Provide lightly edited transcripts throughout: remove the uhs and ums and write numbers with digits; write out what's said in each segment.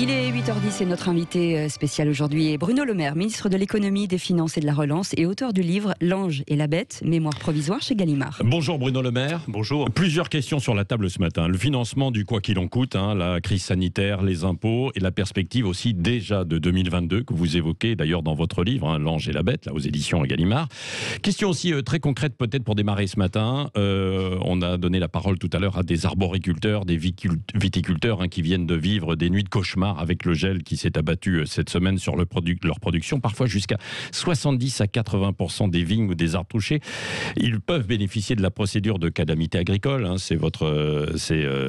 Il est 8h10 et notre invité spécial aujourd'hui est Bruno Le Maire, ministre de l'économie, des finances et de la relance et auteur du livre L'Ange et la Bête, mémoire provisoire chez Gallimard. Bonjour Bruno Le Maire. Bonjour. Plusieurs questions sur la table ce matin. Le financement du quoi qu'il en coûte, la crise sanitaire, les impôts et la perspective aussi déjà de 2022 que vous évoquez d'ailleurs dans votre livre, L'Ange et la Bête, là aux éditions Gallimard. Question aussi très concrète peut-être pour démarrer ce matin. On a donné la parole tout à l'heure à des arboriculteurs, des viticulteurs qui viennent de vivre des nuits de cauchemar avec le gel qui s'est abattu cette semaine sur leur production, parfois jusqu'à 70 à 80% des vignes ou des arbres touchés. Ils peuvent bénéficier de la procédure de calamité agricole. C'est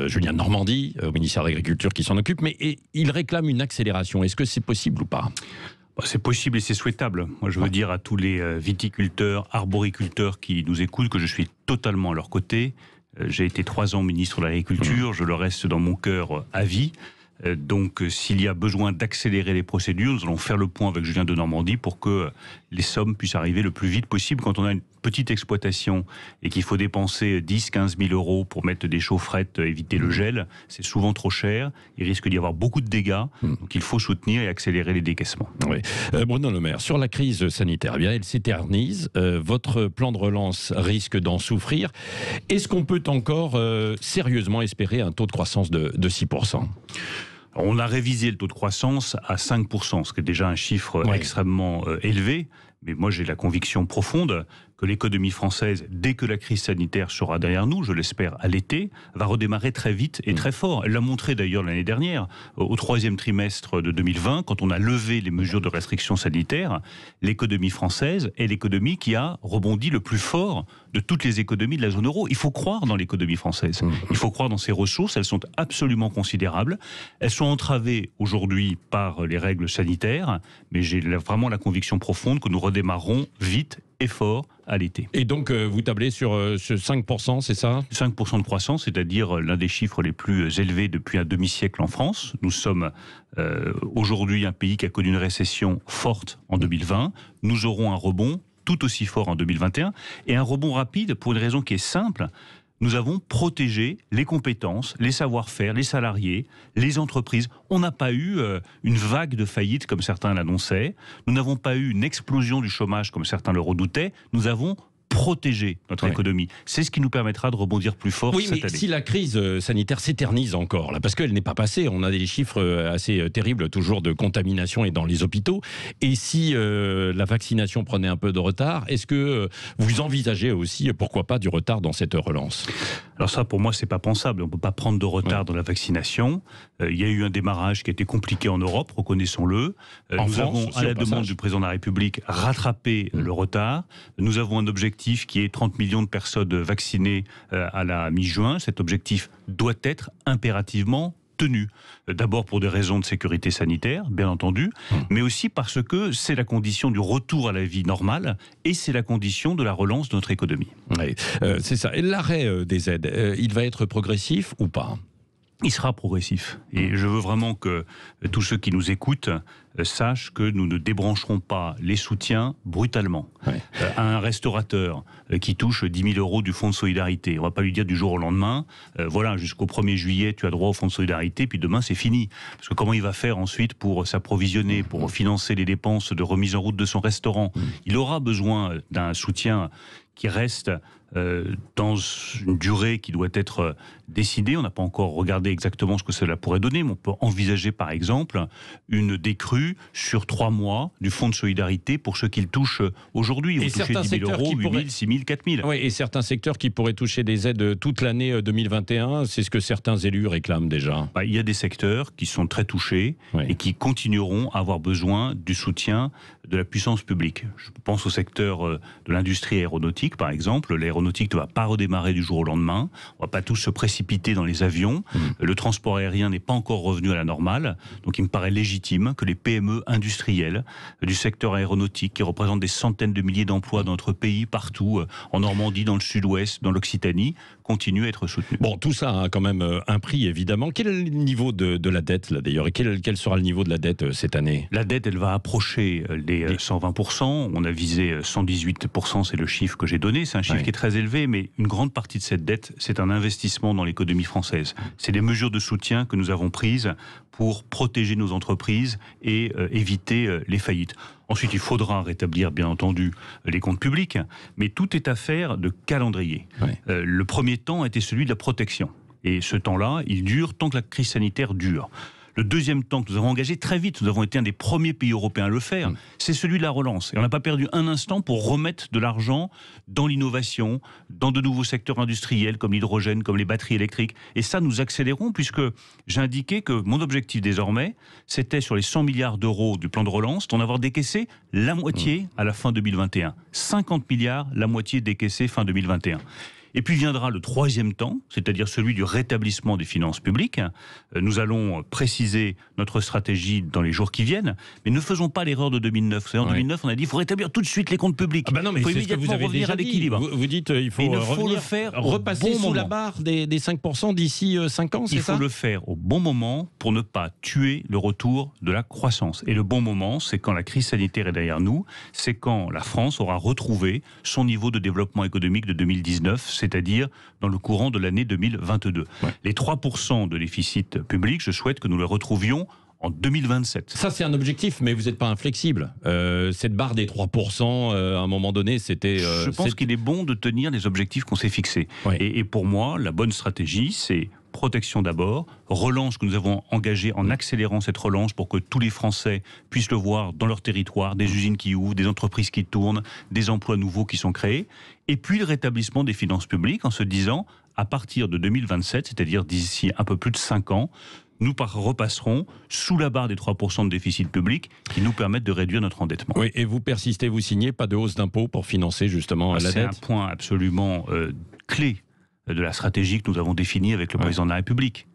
Julien Normandie, au ministère de l'Agriculture, qui s'en occupe, mais ils réclament une accélération. Est-ce que c'est possible ou pas ? C'est possible et c'est souhaitable. Moi, je veux dire à tous les viticulteurs, arboriculteurs qui nous écoutent que je suis totalement à leur côté. J'ai été 3 ans ministre de l'Agriculture, je le reste dans mon cœur à vie. Donc, s'il y a besoin d'accélérer les procédures, nous allons faire le point avec Julien de Normandie pour que les sommes puissent arriver le plus vite possible. Quand on a une petite exploitation et qu'il faut dépenser 10-15 000 euros pour mettre des chaufferettes, éviter le gel, c'est souvent trop cher. Il risque d'y avoir beaucoup de dégâts. Donc, il faut soutenir et accélérer les décaissements. Oui. Bruno Le Maire, sur la crise sanitaire, elle s'éternise. Votre plan de relance risque d'en souffrir. Est-ce qu'on peut encore sérieusement espérer un taux de croissance de 6%? On a révisé le taux de croissance à 5%, ce qui est déjà un chiffre extrêmement élevé. Mais moi, j'ai la conviction profonde que l'économie française, dès que la crise sanitaire sera derrière nous, je l'espère à l'été, va redémarrer très vite et très fort. Elle l'a montré d'ailleurs l'année dernière, au 3e trimestre de 2020, quand on a levé les mesures de restriction sanitaire, l'économie française est l'économie qui a rebondi le plus fort de toutes les économies de la zone euro. Il faut croire dans l'économie française. Il faut croire dans ses ressources. Elles sont absolument considérables. Elles sont entravées aujourd'hui par les règles sanitaires, mais j'ai vraiment la conviction profonde que nous redémarrerons vite et fort à l'été. Et donc, vous tablez sur ce 5%, c'est ça ? 5% de croissance, c'est-à-dire l'un des chiffres les plus élevés depuis un demi-siècle en France. Nous sommes aujourd'hui un pays qui a connu une récession forte en 2020. Nous aurons un rebond tout aussi fort en 2021, et un rebond rapide pour une raison qui est simple. Nous avons protégé les compétences, les savoir-faire, les salariés, les entreprises. On n'a pas eu une vague de faillites comme certains l'annonçaient. Nous n'avons pas eu une explosion du chômage comme certains le redoutaient. Nous avons protéger notre économie. C'est ce qui nous permettra de rebondir plus fort cette année. Si la crise sanitaire s'éternise encore, parce qu'elle n'est pas passée, on a des chiffres assez terribles toujours de contamination et dans les hôpitaux, et si la vaccination prenait un peu de retard, est-ce que vous envisagez aussi, pourquoi pas, du retard dans cette relance ? Alors ça, pour moi, c'est pas pensable. On ne peut pas prendre de retard dans la vaccination. Il y a eu un démarrage qui a été compliqué en Europe, reconnaissons-le. Nous avons, à la demande du président de la République, rattrapé le retard. Nous avons un objectif qui est 30 millions de personnes vaccinées à la mi-juin. Cet objectif doit être impérativement tenu. D'abord pour des raisons de sécurité sanitaire, bien entendu, mais aussi parce que c'est la condition du retour à la vie normale et c'est la condition de la relance de notre économie. Oui, c'est ça. Et l'arrêt des aides, il va être progressif ou pas ? Il sera progressif. Et je veux vraiment que tous ceux qui nous écoutent sachent que nous ne débrancherons pas les soutiens brutalement. Un restaurateur qui touche 10 000 euros du fonds de solidarité, on ne va pas lui dire du jour au lendemain, voilà, jusqu'au 1er juillet, tu as droit au fonds de solidarité, puis demain, c'est fini. Parce que comment il va faire ensuite pour s'approvisionner, pour financer les dépenses de remise en route de son restaurant ? Il aura besoin d'un soutien qui reste dans une durée qui doit être décidée. On n'a pas encore regardé exactement ce que cela pourrait donner, mais on peut envisager par exemple une décrue sur 3 mois du fonds de solidarité pour ceux qui le touchent aujourd'hui. Vous touchez 10 000 euros, 8 000, 6 000, 4 000. Oui, et certains secteurs qui pourraient toucher des aides toute l'année 2021, c'est ce que certains élus réclament déjà. Il y a des secteurs qui sont très touchés et qui continueront à avoir besoin du soutien de la puissance publique. Je pense au secteur de l'industrie aéronautique, par exemple. L'aéronautique ne va pas redémarrer du jour au lendemain. On ne va pas tous se précipiter dans les avions. Le transport aérien n'est pas encore revenu à la normale. Donc il me paraît légitime que les PME industrielles du secteur aéronautique qui représentent des centaines de milliers d'emplois dans notre pays, partout, en Normandie, dans le sud-ouest, dans l'Occitanie, continuent à être soutenues. Bon, tout ça a quand même un prix, évidemment. Quel est le niveau de la dette, là, d'ailleurs, et quel sera le niveau de la dette cette année? La dette, elle va approcher les 120%. On a visé 118%, c'est le chiffre que j'ai donné. C'est un chiffre qui est très élevé, mais une grande partie de cette dette, c'est un investissement dans l'économie française. C'est des mesures de soutien que nous avons prises pour protéger nos entreprises et éviter les faillites. Ensuite, il faudra rétablir, bien entendu, les comptes publics, mais tout est affaire de calendrier. Le premier temps a été celui de la protection. Et ce temps-là, il dure tant que la crise sanitaire dure. Le deuxième temps que nous avons engagé très vite, nous avons été un des premiers pays européens à le faire, c'est celui de la relance. Et on n'a pas perdu un instant pour remettre de l'argent dans l'innovation, dans de nouveaux secteurs industriels comme l'hydrogène, comme les batteries électriques. Et ça, nous accélérons puisque j'ai indiqué que mon objectif désormais, c'était sur les 100 milliards d'euros du plan de relance, d'en avoir décaissé la moitié à la fin 2021. 50 milliards, la moitié décaissée fin 2021. Et puis viendra le troisième temps, c'est-à-dire celui du rétablissement des finances publiques. Nous allons préciser notre stratégie dans les jours qui viennent, mais ne faisons pas l'erreur de 2009. Vous savez, en 2009, on a dit qu'il faut rétablir tout de suite les comptes publics. Ah ben non, mais il faut c'est ce que vous avez revenir déjà à l'équilibre. Vous dites il faut, le faire repasser sous la moment. barre des 5% d'ici 5 ans, c'est ça? Il faut le faire au bon moment pour ne pas tuer le retour de la croissance. Et le bon moment, c'est quand la crise sanitaire est derrière nous, c'est quand la France aura retrouvé son niveau de développement économique de 2019, c'est-à-dire dans le courant de l'année 2022. Les 3% de déficit public, je souhaite que nous les retrouvions en 2027. Ça, c'est un objectif, mais vous n'êtes pas inflexible. Cette barre des 3%, à un moment donné, c'était... je pense qu'il est bon de tenir les objectifs qu'on s'est fixés. Et pour moi, la bonne stratégie, c'est protection d'abord, relance que nous avons engagée en accélérant cette relance pour que tous les Français puissent le voir dans leur territoire, des usines qui ouvrent, des entreprises qui tournent, des emplois nouveaux qui sont créés, et puis le rétablissement des finances publiques en se disant, à partir de 2027, c'est-à-dire d'ici un peu plus de 5 ans, nous repasserons sous la barre des 3% de déficit public qui nous permettent de réduire notre endettement. Oui, et vous persistez, vous signez, pas de hausse d'impôts pour financer justement la dette? C'est un point absolument clé de la stratégie que nous avons définie avec le président de la République.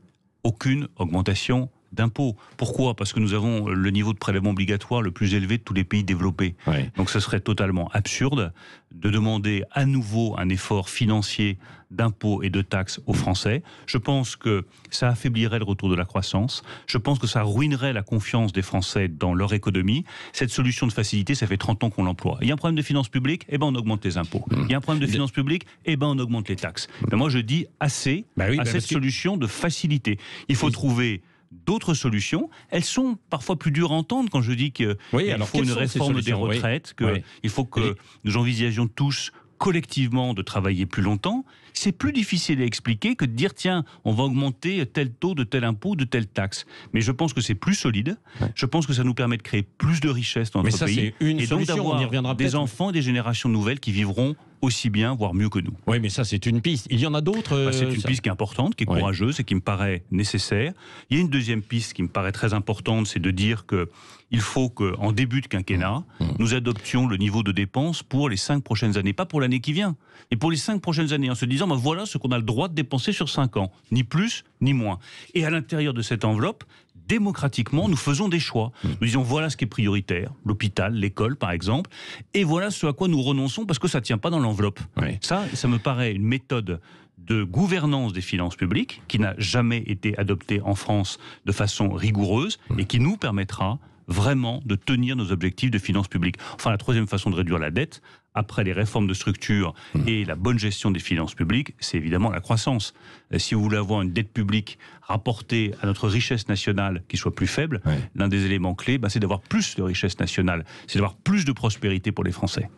Aucune augmentation d'impôts. Pourquoi? Parce que nous avons le niveau de prélèvement obligatoire le plus élevé de tous les pays développés. Donc ce serait totalement absurde de demander à nouveau un effort financier d'impôts et de taxes aux Français. Je pense que ça affaiblirait le retour de la croissance. Je pense que ça ruinerait la confiance des Français dans leur économie. Cette solution de facilité, ça fait 30 ans qu'on l'emploie. Il y a un problème de finances publiques, eh ben on augmente les impôts. Il y a un problème de finances publiques, eh ben on augmente les taxes. Mais moi je dis assez à cette solution de facilité. Il faut trouver d'autres solutions. Elles sont parfois plus dures à entendre quand je dis qu'il faut une réforme des retraites, qu'il faut que nous envisagions tous collectivement de travailler plus longtemps. C'est plus difficile à expliquer que de dire tiens, on va augmenter tel taux de tel impôt, de telle taxe. Mais je pense que c'est plus solide. Je pense que ça nous permet de créer plus de richesses dans notre pays. Et donc d'avoir des enfants et des générations nouvelles qui vivront aussi bien, voire mieux que nous. Oui, mais ça, c'est une piste. Il y en a d'autres C'est une piste qui est importante, qui est courageuse et qui me paraît nécessaire. Il y a une deuxième piste qui me paraît très importante, c'est de dire qu'il faut qu'en début de quinquennat, nous adoptions le niveau de dépenses pour les 5 prochaines années. Pas pour l'année qui vient, mais pour les 5 prochaines années, en se disant, voilà ce qu'on a le droit de dépenser sur 5 ans. Ni plus, ni moins. Et à l'intérieur de cette enveloppe, démocratiquement, nous faisons des choix. Nous disons voilà ce qui est prioritaire, l'hôpital, l'école par exemple, et voilà ce à quoi nous renonçons parce que ça ne tient pas dans l'enveloppe. Ça me paraît une méthode de gouvernance des finances publiques qui n'a jamais été adoptée en France de façon rigoureuse et qui nous permettra vraiment de tenir nos objectifs de finances publiques. Enfin, la troisième façon de réduire la dette, après les réformes de structure et la bonne gestion des finances publiques, c'est évidemment la croissance. Si vous voulez avoir une dette publique rapportée à notre richesse nationale qui soit plus faible, l'un des éléments clés, c'est d'avoir plus de richesse nationale, c'est d'avoir plus de prospérité pour les Français.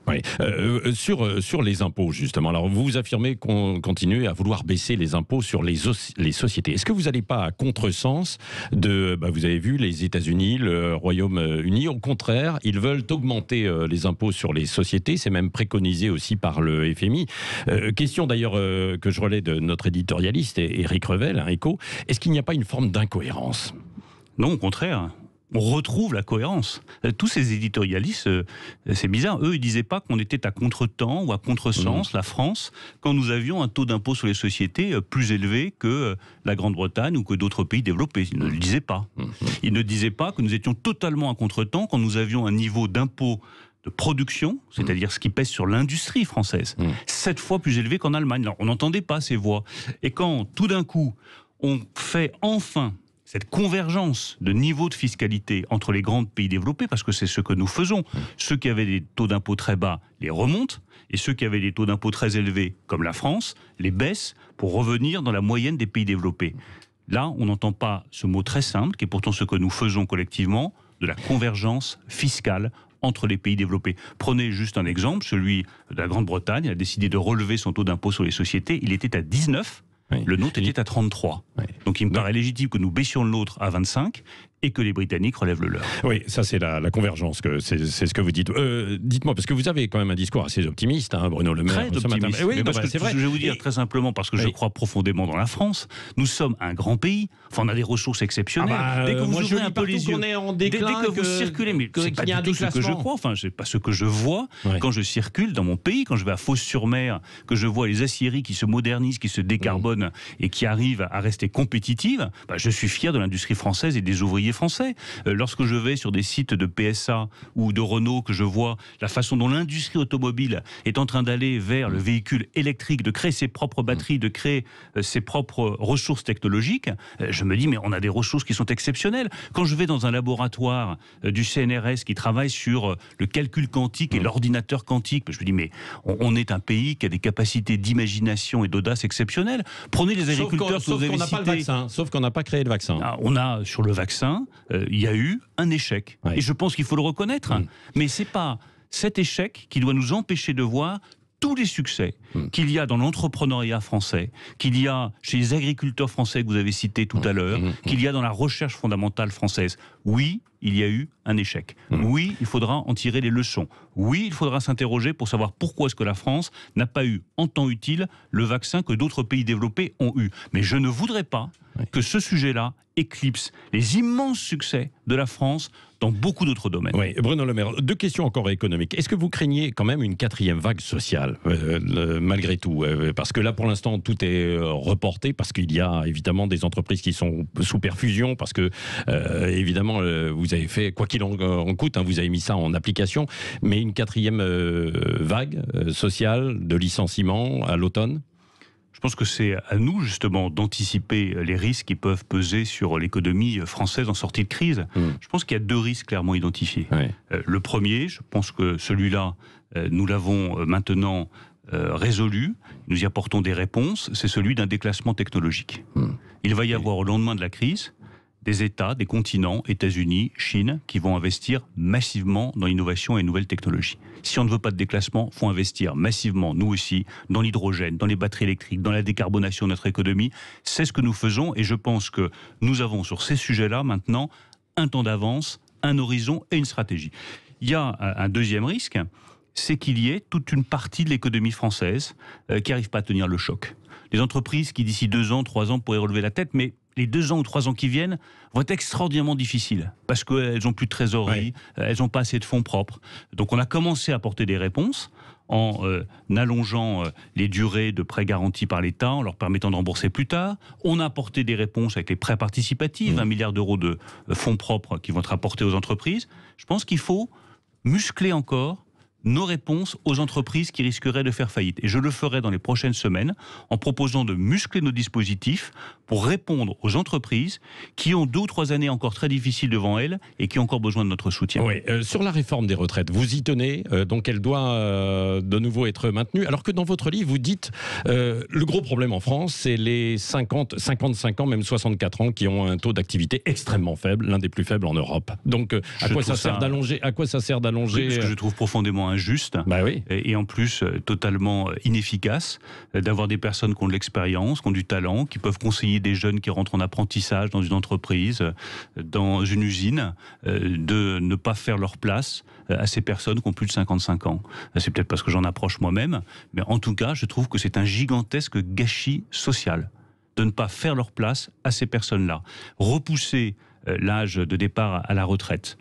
Sur les impôts, justement, alors vous affirmez qu'on continue à vouloir baisser les impôts sur les sociétés. Est-ce que vous n'allez pas à contresens de, vous avez vu, les États-Unis, le Royaume-Uni, au contraire, ils veulent augmenter les impôts sur les sociétés, c'est même préconisé aussi par le FMI. Question d'ailleurs que je relais de notre éditorialiste Éric Revel, Echo. Est-ce qu'il n'y a pas une forme d'incohérence? Non, au contraire. on retrouve la cohérence. Tous ces éditorialistes, c'est bizarre, eux, ils disaient pas qu'on était à contre-temps ou à contresens, la France, quand nous avions un taux d'impôt sur les sociétés plus élevé que la Grande-Bretagne ou que d'autres pays développés. Ils ne le disaient pas. Ils ne disaient pas que nous étions totalement à contre-temps quand nous avions un niveau d'impôt de production, c'est-à-dire ce qui pèse sur l'industrie française, 7 fois plus élevé qu'en Allemagne. Alors, on n'entendait pas ces voix. Et quand, tout d'un coup, on fait enfin cette convergence de niveau de fiscalité entre les grands pays développés, parce que c'est ce que nous faisons. Ceux qui avaient des taux d'impôt très bas les remontent, et ceux qui avaient des taux d'impôt très élevés, comme la France, les baissent pour revenir dans la moyenne des pays développés. Là, on n'entend pas ce mot très simple, qui est pourtant ce que nous faisons collectivement, de la convergence fiscale entre les pays développés. Prenez juste un exemple, celui de la Grande-Bretagne. Elle a décidé de relever son taux d'impôt sur les sociétés. Il était à 19. Oui. Le nôtre était à 33. Oui. Donc il me paraît légitime que nous baissions le nôtre à 25 et que les Britanniques relèvent le leur. Oui, ça c'est la convergence, c'est ce que vous dites. Dites-moi, parce que vous avez quand même un discours assez optimiste, hein, Bruno Le Maire. Très optimiste. Oui, c'est vrai. Je vais vous dire très simplement, parce que je crois profondément dans la France. Nous sommes un grand pays, enfin on a des ressources exceptionnelles. Dès que vous ouvrez un peu les yeux, est en déclin, dès que vous circulez, mais c'est pas du tout ce que je crois, enfin c'est pas ce que je vois quand je circule dans mon pays, quand je vais à Fos-sur-Mer, que je vois les aciéries qui se modernisent, qui se décarbonent et qui arrivent à rester compétitives, je suis fier de l'industrie française et des ouvriers français. Lorsque je vais sur des sites de PSA ou de Renault, que je vois la façon dont l'industrie automobile est en train d'aller vers le véhicule électrique, de créer ses propres batteries, de créer ses propres ressources technologiques, je me dis mais on a des ressources qui sont exceptionnelles. Quand je vais dans un laboratoire du CNRS qui travaille sur le calcul quantique et l'ordinateur quantique, je me dis mais on est un pays qui a des capacités d'imagination et d'audace exceptionnelles. Prenez les agriculteurs que vous avez cités. Sauf qu'on n'a pas créé le vaccin. On a sur le vaccin, il y a eu un échec. Et je pense qu'il faut le reconnaître. Mais c'est pas cet échec qui doit nous empêcher de voir tous les succès qu'il y a dans l'entrepreneuriat français, qu'il y a chez les agriculteurs français que vous avez cités tout à l'heure, qu'il y a dans la recherche fondamentale française. Oui, il y a eu un échec. Oui, il faudra en tirer les leçons. Oui, il faudra s'interroger pour savoir pourquoi est-ce que la France n'a pas eu en temps utile le vaccin que d'autres pays développés ont eu. Mais je ne voudrais pas que ce sujet-là éclipse les immenses succès de la France dans beaucoup d'autres domaines. Oui, Bruno Le Maire, 2 questions encore économiques. Est-ce que vous craignez quand même une 4e vague sociale, malgré tout parce que là, pour l'instant, tout est reporté, parce qu'il y a évidemment des entreprises qui sont sous perfusion, parce que, évidemment, vous avez fait, quoi qu'il en coûte, vous avez mis ça en application, mais une 4e vague sociale de licenciements à l'automne ? Je pense que c'est à nous, justement, d'anticiper les risques qui peuvent peser sur l'économie française en sortie de crise. Je pense qu'il y a 2 risques clairement identifiés. Le premier, je pense que celui-là, nous l'avons maintenant résolu, nous y apportons des réponses, c'est celui d'un déclassement technologique. Il va y avoir, au lendemain de la crise, des États, des continents, États-Unis, Chine, qui vont investir massivement dans l'innovation et les nouvelles technologies. Si on ne veut pas de déclassement, il faut investir massivement, nous aussi, dans l'hydrogène, dans les batteries électriques, dans la décarbonation de notre économie. C'est ce que nous faisons et je pense que nous avons sur ces sujets-là maintenant un temps d'avance, un horizon et une stratégie. Il y a un deuxième risque, c'est qu'il y ait toute une partie de l'économie française qui n'arrive pas à tenir le choc. Les entreprises qui d'ici 2 ans, 3 ans pourraient relever la tête, mais les 2 ans ou 3 ans qui viennent vont être extraordinairement difficiles parce qu'elles n'ont plus de trésorerie, elles n'ont pas assez de fonds propres. Donc on a commencé à apporter des réponses en allongeant les durées de prêts garantis par l'État, en leur permettant de rembourser plus tard. On a apporté des réponses avec les prêts participatifs, 20 milliards d'euros de fonds propres qui vont être apportés aux entreprises. Je pense qu'il faut muscler encore nos réponses aux entreprises qui risqueraient de faire faillite. Et je le ferai dans les prochaines semaines en proposant de muscler nos dispositifs pour répondre aux entreprises qui ont 2 ou 3 années encore très difficiles devant elles et qui ont encore besoin de notre soutien. Oui, sur la réforme des retraites, vous y tenez, donc elle doit de nouveau être maintenue, alors que dans votre livre, vous dites le gros problème en France, c'est les 55 ans, même 64 ans, qui ont un taux d'activité extrêmement faible, l'un des plus faibles en Europe. Donc à quoi ça sert d'allonger ce que je trouve profondément injuste et en plus totalement inefficace d'avoir des personnes qui ont de l'expérience, qui ont du talent, qui peuvent conseiller des jeunes qui rentrent en apprentissage dans une entreprise, dans une usine, de ne pas faire leur place à ces personnes qui ont plus de 55 ans. C'est peut-être parce que j'en approche moi-même, mais en tout cas, je trouve que c'est un gigantesque gâchis social de ne pas faire leur place à ces personnes-là. Repousser l'âge de départ à la retraite,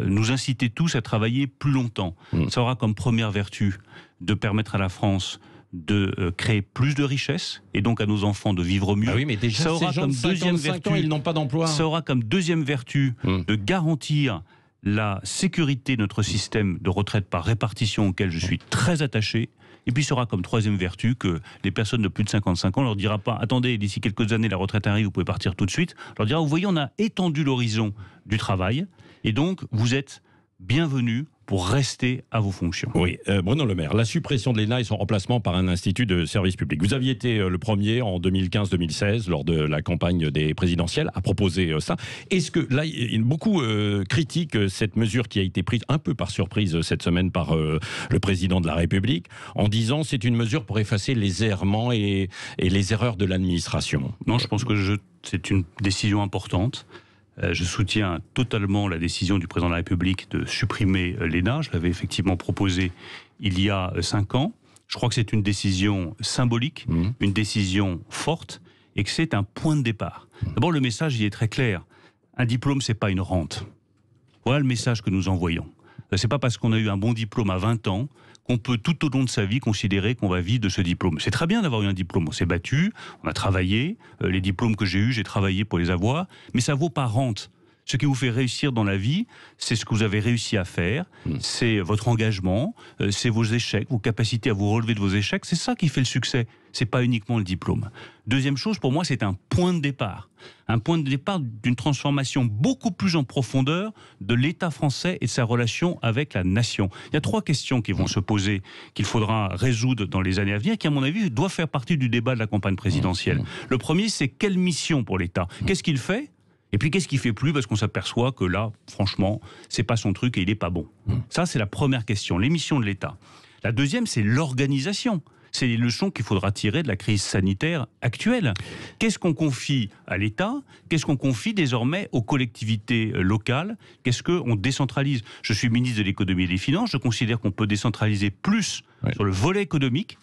nous inciter tous à travailler plus longtemps. Ça aura comme première vertu de permettre à la France de créer plus de richesses et donc à nos enfants de vivre mieux. Ah oui, mais déjà, ça aura ces gens comme de 55 ans, ils n'ont pas d'emploi. Ça aura comme deuxième vertu de garantir la sécurité de notre système de retraite par répartition auquel je suis très attaché. Et puis, ça aura comme troisième vertu que les personnes de plus de 55 ans ne leur dira pas « Attendez, d'ici quelques années, la retraite arrive, vous pouvez partir tout de suite ». On leur dira « Vous voyez, on a étendu l'horizon du travail et donc vous êtes bienvenus pour rester à vos fonctions ». Oui, Bruno Le Maire, la suppression de l'ENA et son remplacement par un institut de service public. Vous aviez été le premier en 2015-2016, lors de la campagne des présidentielles, à proposer ça. Est-ce que, là, beaucoup critiquent cette mesure qui a été prise un peu par surprise cette semaine par le président de la République, en disant c'est une mesure pour effacer les errements et les erreurs de l'administration. Non, je pense que c'est une décision importante. Je soutiens totalement la décision du président de la République de supprimer l'ENA. Je l'avais effectivement proposé il y a 5 ans. Je crois que c'est une décision symbolique, une décision forte, et que c'est un point de départ. D'abord, le message il est très clair. Un diplôme, c'est pas une rente. Voilà le message que nous envoyons. C'est pas parce qu'on a eu un bon diplôme à 20 ans qu'on peut tout au long de sa vie considérer qu'on va vivre de ce diplôme. C'est très bien d'avoir eu un diplôme, on s'est battu, on a travaillé, les diplômes que j'ai eus, j'ai travaillé pour les avoir, mais ça vaut pas rente. Ce qui vous fait réussir dans la vie, c'est ce que vous avez réussi à faire, c'est votre engagement, c'est vos échecs, vos capacités à vous relever de vos échecs, c'est ça qui fait le succès, c'est pas uniquement le diplôme. Deuxième chose, pour moi, c'est un point de départ d'une transformation beaucoup plus en profondeur de l'État français et de sa relation avec la nation. Il y a 3 questions qui vont se poser, qu'il faudra résoudre dans les années à venir, qui, à mon avis, doivent faire partie du débat de la campagne présidentielle. Le premier, c'est quelle mission pour l'État ? Qu'est-ce qu'il fait ? Et puis, qu'est-ce qu'il fait plus ? Parce qu'on s'aperçoit que là, franchement, c'est pas son truc et il est pas bon. Ça, c'est la première question, les missions de l'État. La deuxième, c'est l'organisation. C'est les leçons qu'il faudra tirer de la crise sanitaire actuelle. Qu'est-ce qu'on confie à l'État ? Qu'est-ce qu'on confie désormais aux collectivités locales ? Qu'est-ce qu'on décentralise ? Je suis ministre de l'économie et des finances. Je considère qu'on peut décentraliser plus sur le volet économique,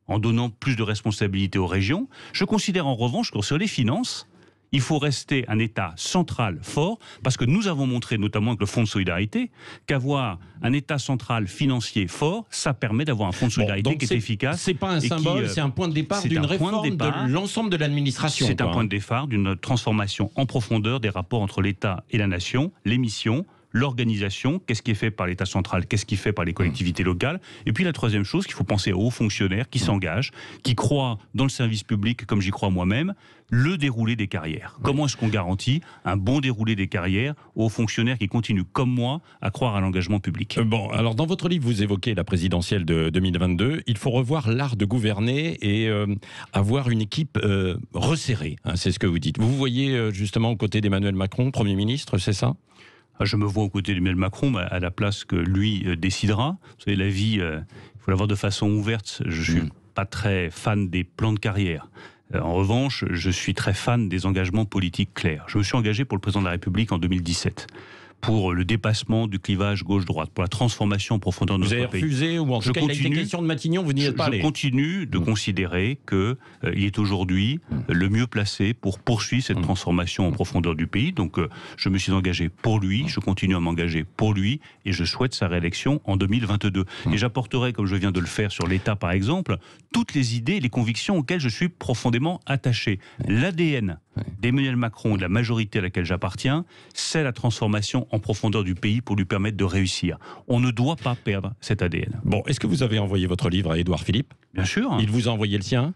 en donnant plus de responsabilités aux régions. Je considère en revanche que sur les finances, il faut rester un État central fort, parce que nous avons montré, notamment avec le Fonds de solidarité, qu'avoir un État central financier fort, ça permet d'avoir un Fonds de solidarité qui est efficace. C'est pas un symbole, c'est un point de départ d'une réforme de l'ensemble de l'administration. C'est un point de départ d'une transformation en profondeur des rapports entre l'État et la nation, les missions, l'organisation, qu'est-ce qui est fait par l'État central, qu'est-ce qui est fait par les collectivités locales. Et puis la troisième chose, qu'il faut penser aux hauts fonctionnaires qui s'engagent, qui croient dans le service public, comme j'y crois moi-même, le déroulé des carrières. Comment est-ce qu'on garantit un bon déroulé des carrières aux fonctionnaires qui continuent, comme moi, à croire à l'engagement public ? Bon, alors dans votre livre, vous évoquez la présidentielle de 2022. Il faut revoir l'art de gouverner et avoir une équipe resserrée, hein, c'est ce que vous dites. Vous voyez justement aux côtés d'Emmanuel Macron, Premier ministre, c'est ça ? Je me vois aux côtés d'Emmanuel Macron à la place que lui décidera. Vous savez, la vie, il faut l'avoir de façon ouverte. Je ne suis pas très fan des plans de carrière. En revanche, je suis très fan des engagements politiques clairs. Je me suis engagé pour le président de la République en 2017. Pour le dépassement du clivage gauche-droite, pour la transformation en profondeur de notre pays. Vous avez refusé, ou en tout cas il a été question de Matignon, vous n'y êtes pas allé. Je continue de considérer qu'il est aujourd'hui le mieux placé pour poursuivre cette transformation en profondeur du pays. Donc je me suis engagé pour lui, je continue à m'engager pour lui, et je souhaite sa réélection en 2022. Et j'apporterai, comme je viens de le faire sur l'État par exemple, toutes les idées et les convictions auxquelles je suis profondément attaché. L'ADN d'Emmanuel Macron et de la majorité à laquelle j'appartiens, c'est la transformation en profondeur du pays pour lui permettre de réussir. On ne doit pas perdre cet ADN. Bon, est-ce que vous avez envoyé votre livre à Édouard Philippe ? Bien sûr. Il vous a envoyé le sien ?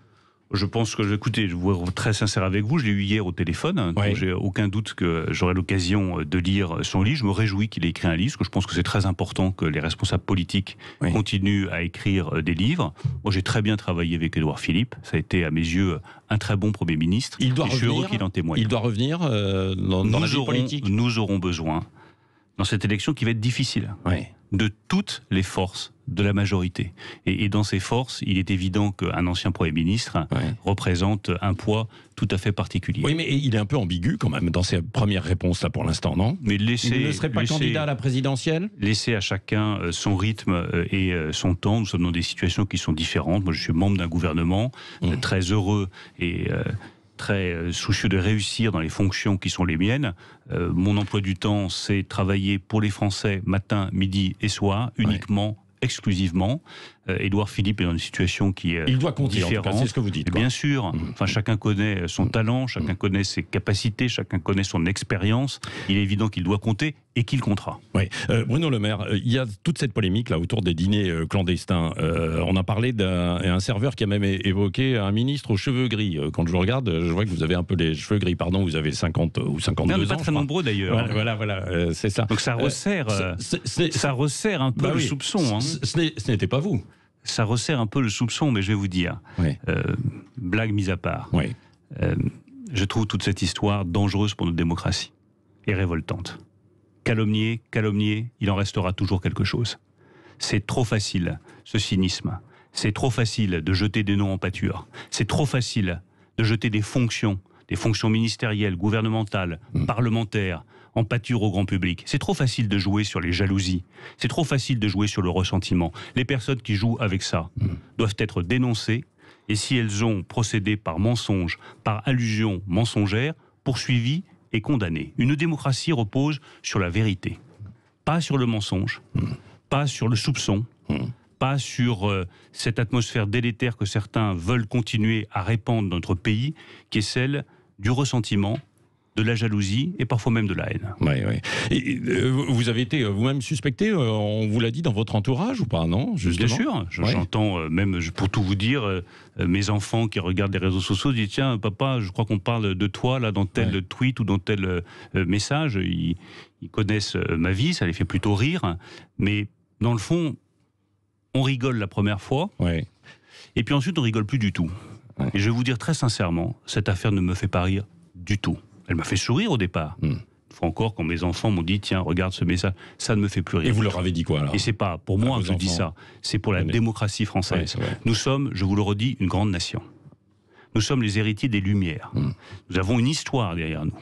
Je pense que, écoutez, je vais être très sincère avec vous, je l'ai eu hier au téléphone, donc j'ai aucun doute que j'aurai l'occasion de lire son livre. Je me réjouis qu'il ait écrit un livre, parce que je pense que c'est très important que les responsables politiques continuent à écrire des livres. Moi, j'ai très bien travaillé avec Édouard Philippe, ça a été à mes yeux un très bon Premier ministre. Il doit revenir, je suis heureux qu'il en témoigne. Il doit revenir dans la vie politique. Nous aurons besoin, dans cette élection qui va être difficile, de toutes les forces de la majorité. Et dans ces forces, il est évident qu'un ancien Premier ministre représente un poids tout à fait particulier. Oui, mais il est un peu ambigu quand même dans ses premières réponses là pour l'instant, non ? Mais il ne serait pas candidat à la présidentielle ? Laisser à chacun son rythme et son temps. Nous sommes dans des situations qui sont différentes. Moi, je suis membre d'un gouvernement très heureux et très soucieux de réussir dans les fonctions qui sont les miennes. Mon emploi du temps, c'est travailler pour les Français matin, midi et soir, uniquement, exclusivement. Édouard Philippe est dans une situation qui est il doit compter, différente. En tout cas, c'est ce que vous dites. Bien sûr. Enfin, chacun connaît son talent, chacun connaît ses capacités, chacun connaît son expérience. Il est évident qu'il doit compter et qu'il comptera. Oui. Bruno Le Maire, il y a toute cette polémique là autour des dîners clandestins. On a parlé d'un serveur qui a même évoqué un ministre aux cheveux gris. Quand je vous regarde, je vois que vous avez un peu les cheveux gris. Pardon, vous avez 50 ou 52 ans. Pas très nombreux d'ailleurs. Voilà, c'est ça. Donc ça resserre, ça resserre un peu le soupçon. Hein. Ce n'était pas vous. Ça resserre un peu le soupçon, mais je vais vous dire, blague mise à part, je trouve toute cette histoire dangereuse pour notre démocratie et révoltante. Calomnier, il en restera toujours quelque chose. C'est trop facile, ce cynisme. C'est trop facile de jeter des noms en pâture. C'est trop facile de jeter des fonctions ministérielles, gouvernementales, parlementaires, en pâture au grand public. C'est trop facile de jouer sur les jalousies. C'est trop facile de jouer sur le ressentiment. Les personnes qui jouent avec ça doivent être dénoncées, et si elles ont procédé par mensonge, par allusion mensongère, poursuivies et condamnées. Une démocratie repose sur la vérité, pas sur le mensonge, pas sur le soupçon, pas sur cette atmosphère délétère que certains veulent continuer à répandre dans notre pays, qui est celle du ressentiment, de la jalousie et parfois même de la haine. Et, vous avez été vous-même suspecté, on vous l'a dit, dans votre entourage ou pas, non? Bien sûr, j'entends même, pour tout vous dire, mes enfants qui regardent les réseaux sociaux disent « Tiens, papa, je crois qu'on parle de toi là dans tel tweet ou dans tel message ». Ils connaissent ma vie, ça les fait plutôt rire, mais dans le fond, on rigole la première fois, et puis ensuite on rigole plus du tout. Et je vais vous dire très sincèrement, cette affaire ne me fait pas rire du tout. Elle m'a fait sourire au départ. Une fois encore, quand mes enfants m'ont dit « Tiens, regarde ce message », ça ne me fait plus rire. Et vous leur avez dit quoi alors? Et c'est pas pour moi que je dis ça, c'est pour la démocratie française. Nous sommes, je vous le redis, une grande nation. Nous sommes les héritiers des Lumières. Nous avons une histoire derrière nous.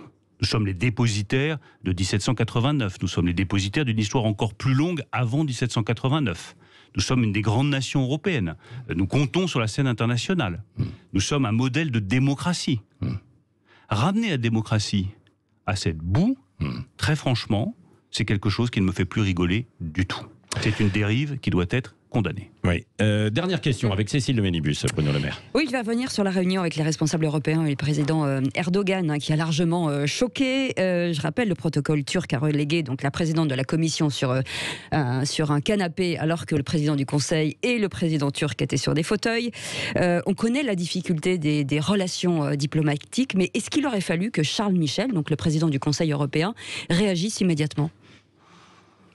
Nous sommes les dépositaires de 1789. Nous sommes les dépositaires d'une histoire encore plus longue avant 1789. Nous sommes une des grandes nations européennes. Nous comptons sur la scène internationale. Nous sommes un modèle de démocratie. Ramener la démocratie à cette boue, très franchement, c'est quelque chose qui ne me fait plus rigoler du tout. C'est une dérive qui doit être condamnée. Dernière question avec Cécile de Ménibus, Bruno Le Maire. Oui, il va venir sur la réunion avec les responsables européens et le président Erdogan, qui a largement choqué. Je rappelle, le protocole turc a relégué donc la présidente de la Commission sur un canapé, alors que le président du Conseil et le président turc étaient sur des fauteuils. On connaît la difficulté des relations diplomatiques, mais est-ce qu'il aurait fallu que Charles Michel, donc le président du Conseil européen, réagisse immédiatement?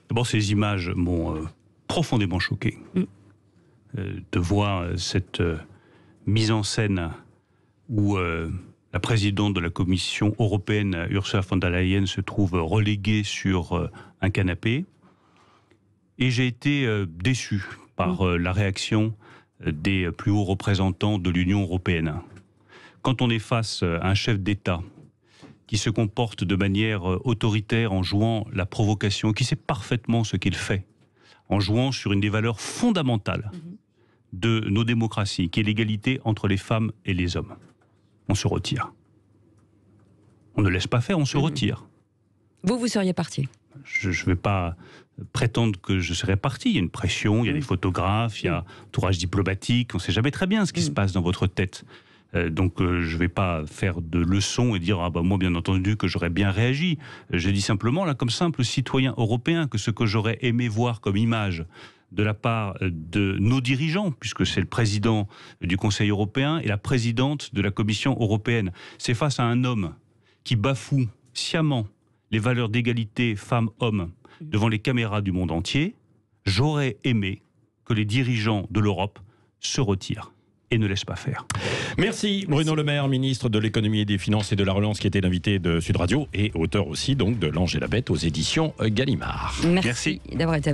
D'abord, ces images m'ont profondément choqué. De voir cette mise en scène où la présidente de la Commission européenne, Ursula von der Leyen, se trouve reléguée sur un canapé. Et j'ai été déçu par la réaction des plus hauts représentants de l'Union européenne. Quand on est face à un chef d'État qui se comporte de manière autoritaire en jouant la provocation, qui sait parfaitement ce qu'il fait, en jouant sur une des valeurs fondamentales de nos démocraties, qui est l'égalité entre les femmes et les hommes, on se retire. On ne laisse pas faire, on se retire. Vous seriez parti? Je ne vais pas prétendre que je serais parti. Il y a une pression, il y a des photographes, il y a un entourage diplomatique, on ne sait jamais très bien ce qui se passe dans votre tête. Donc je ne vais pas faire de leçons et dire « Ah bah moi bien entendu que j'aurais bien réagi ». Je dis simplement là comme simple citoyen européen que ce que j'aurais aimé voir comme image de la part de nos dirigeants, puisque c'est le président du Conseil européen et la présidente de la Commission européenne, c'est face à un homme qui bafoue sciemment les valeurs d'égalité femmes-hommes devant les caméras du monde entier, j'aurais aimé que les dirigeants de l'Europe se retirent et ne laisse pas faire. Merci Bruno Le Maire, ministre de l'économie et des finances et de la relance, qui était l'invité de Sud Radio et auteur aussi donc de L'Ange et la Bête aux éditions Gallimard. Merci. D'avoir été avec